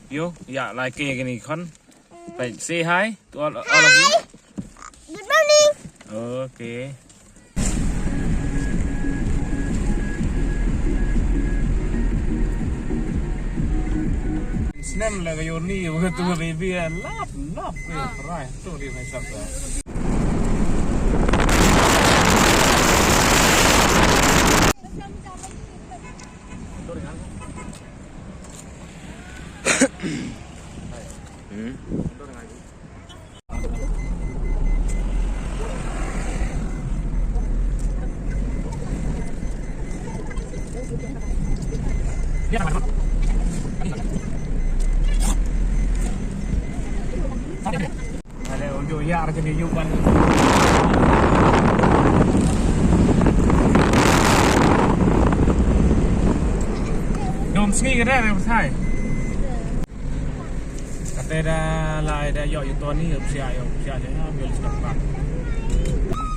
you, yeah, like gini kon. Like say hi to all of you. Good morning. Okay. Snem lah kayo ni, waktu baby lap, right, tu dia macam tu. Ada unjuk yar ke ni yuban. Dom sini ke dah sai. Kata dah lai dah yok itu ni sia je ambil sekarang.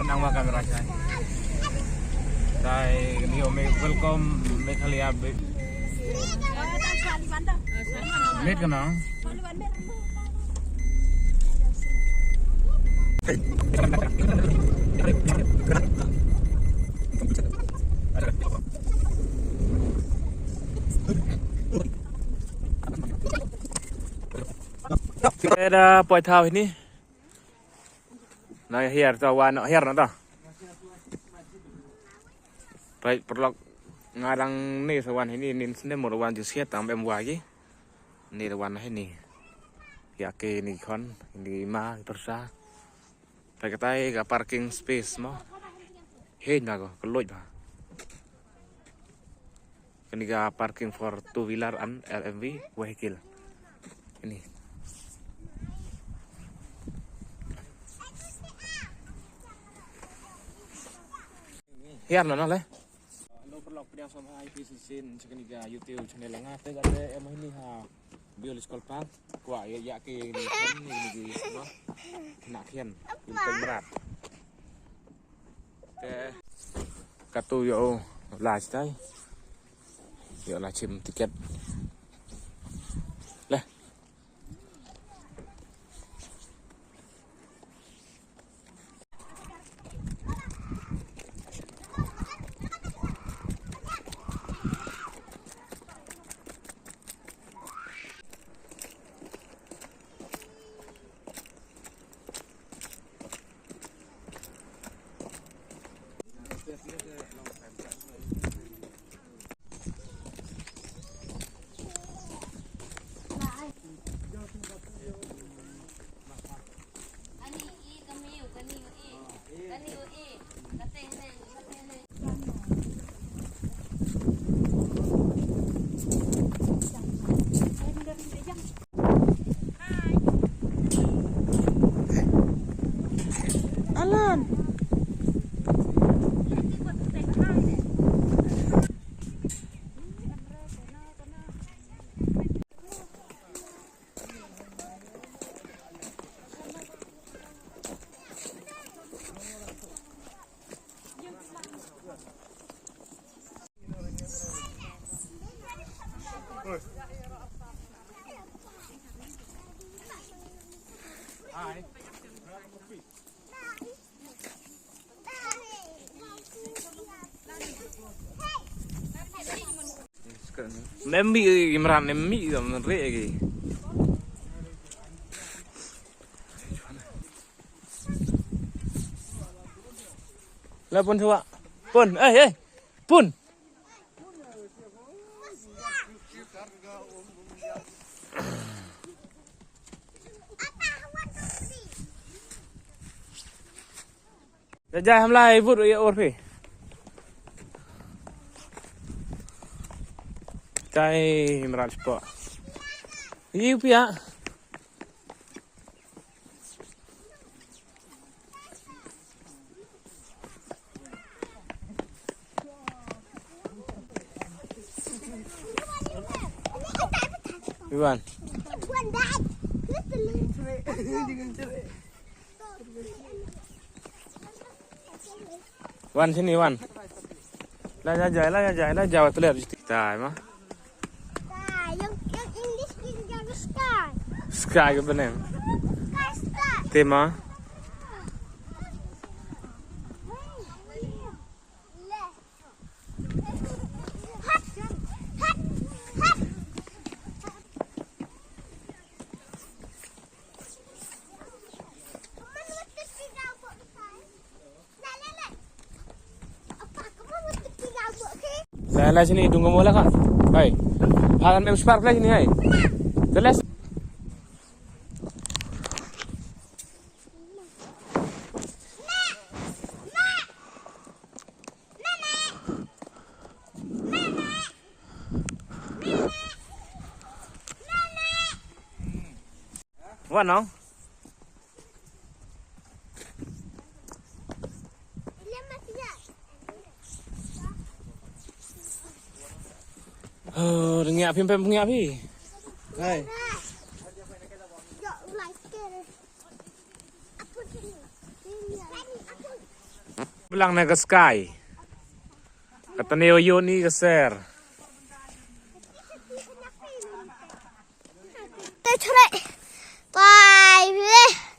Penang makan rasa. Dai ni welcome Meghalaya. Met kena. Ada poi thao ini. Nah hier tawan hier nata. Baik perlu ngarang ni sawan ini ni murawan jusia tambah lagi. Ni lawan ini. Ya ke ni kon ini mah persa. Pakai ke parking space mo. Hei nago keluar bah. Ini ke parking for two wheeler and LMV vehicle. Ini. Hiar lah le. Lo perlu pediang sama IP sin sekali ke YouTube channel nga te kate em ini ha. Biol sekolah pang. Kuah ya ke ni kon ni semua. Nak hian pilih berat. Ke katu yo lah cai. Yo lah cim tiket. Leh. Alan. Hi. Nembi imran nembi zaman re lagi. Lah pun coba. Pun, pun. Jajah hamlai put ya orfi. Cai imran sport. Iu pia. Iwan. Wan sini Wan. Lah jajai lah jawab terlihat di tai mah. Yang English sky ke benem. Tema. Lah sini tunggu mula kan. Hai. Halan em spark lah sini hai. Jelas. What now? Dengar pim-pim dengar pi. Hai. Belang naik ke sky. Kata Neo Yo ni ke ser.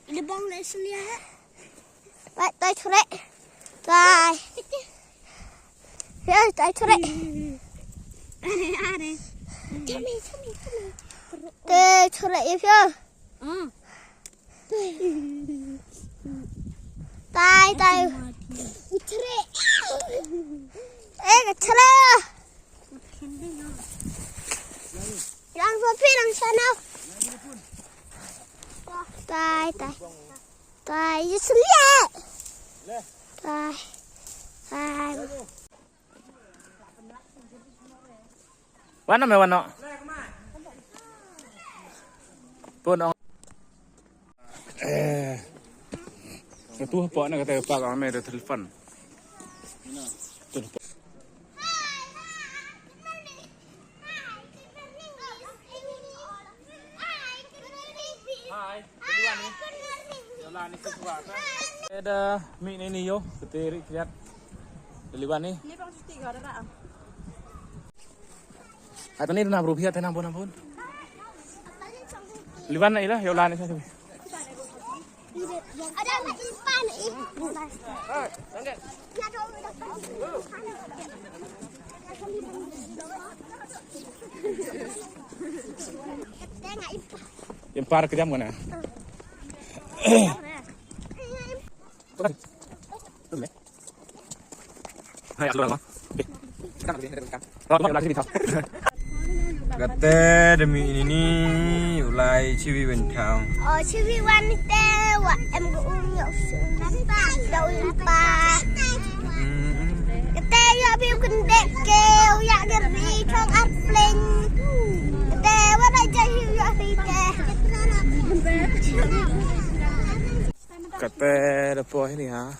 Đi bong lên xuống đi hết. Vậy tôi cho đấy. Rồi. Rồi tôi cho đấy. À đây. Cho mình. Tôi cho đấy chưa? Tay. Ê cái cho đấy. Đang vô phía đằng sau nào. Tay. Tay xuống đi. Tay. Mana me wano? Pun ong. Itu apa nak kata apa kami ada telefon. Hai, kedua nih. Jalan ni keluar kan. Ada mie ni yo, ketiri lihat. Deliwan ni. Ini bang cuti gak ada tak? Atau ni nak berupiah tenang pun. Deliwan ni lah, yolan ni saya. Ada kat depan ni. Hai, tangkap. Tengok ipah. Impar kejam mana? Hai, aku lama. Kata demi ini ulai ciwi bentang. Oh, ciri wanita wak em go unyok sunapa. Daun pa. Kata ya bi kendek ke ya geri chong arpleng. Kata wala jahi ya fite. Kata depo ini ha.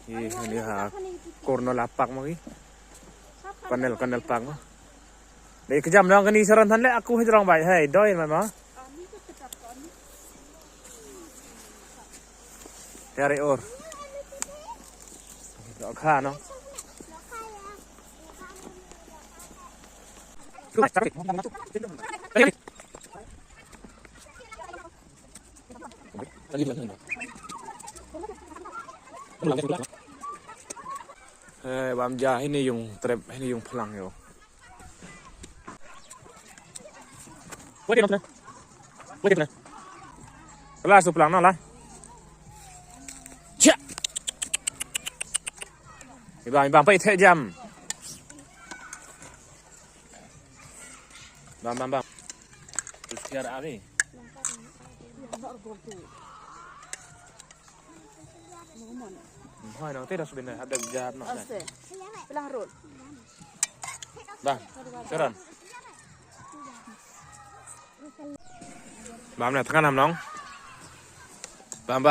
Ini ha. Korno lapak magi. Kanel pang. Để kejam dong kani saran than le aku hijrang bai hai doi mama. Cari or. Dok kha no. Bám già ini dùng trep ini dùng pelang yo. Quay đi nè. Là sụp lắng nào lại. Chà. Bạn phải thế jam. Bam. Terus kira apa? Thôi nó tết bên này ada jahat nó này. Belah road. Bang, sekarang. Bám này thằng nằm nóng. Bám.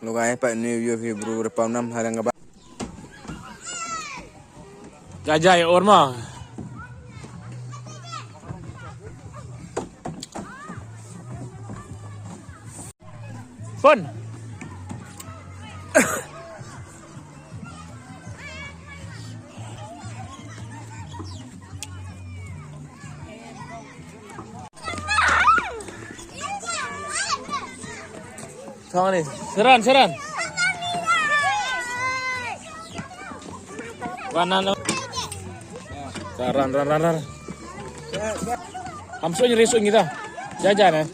Lugai Pak New Year Februari berapa 6 hari nggak. Jajai orma. Pun. Xong đi. Seran, seran. Kanan lo. Ran. Hamso nyeri sun kita. Jajan ya.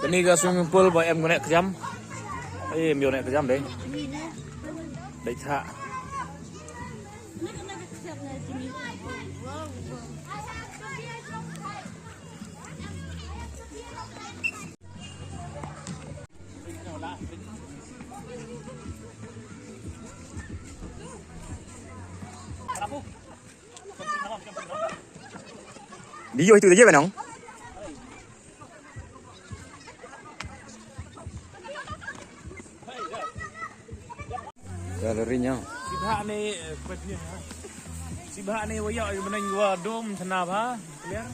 Ini ke swimming pool bọn em có nẹ cái em nhiều nẹ cái đấy. Đấy thạ. Đi vô từ đấy vậy nóng. Galerinya. Si bahak ni wayak meneng gua dom senap ha. Clear.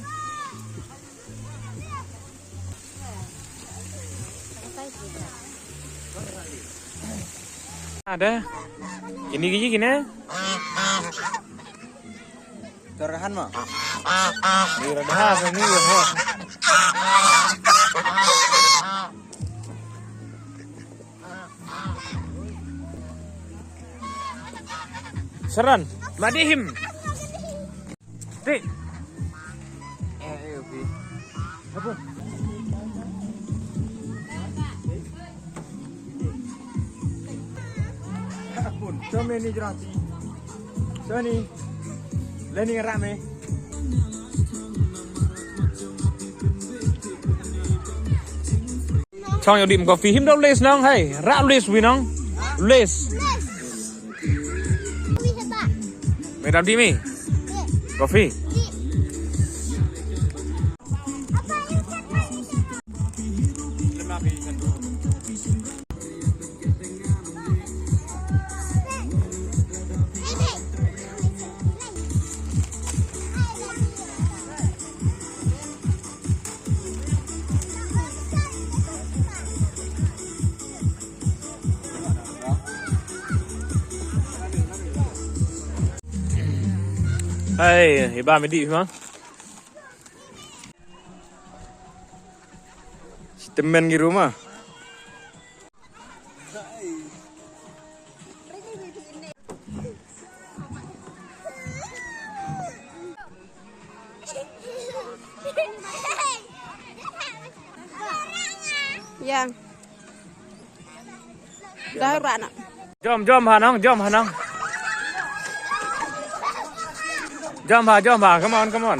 Ada. Ini gini. Terahan mah. Ni rada ni ha. Seran, madihim. Ti. Oke. Apa? Apun, come ni jerat. Sini. Leni rame. Trong nhiều điểm có phí hiếm đâu les nong hay, rạ les vì nong. Les. Mày làm đi mi. Coffee. Hey, iba mới đi không? Temen di rumah. Yang. Dah rak nak. Jom Hà Nông. Jom Hà, come on.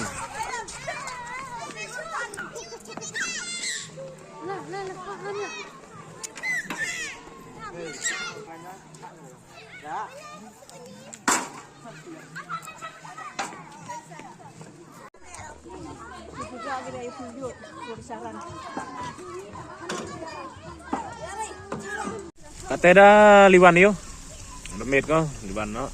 Kate dah liwan yo. Udah mệt có liwan nó.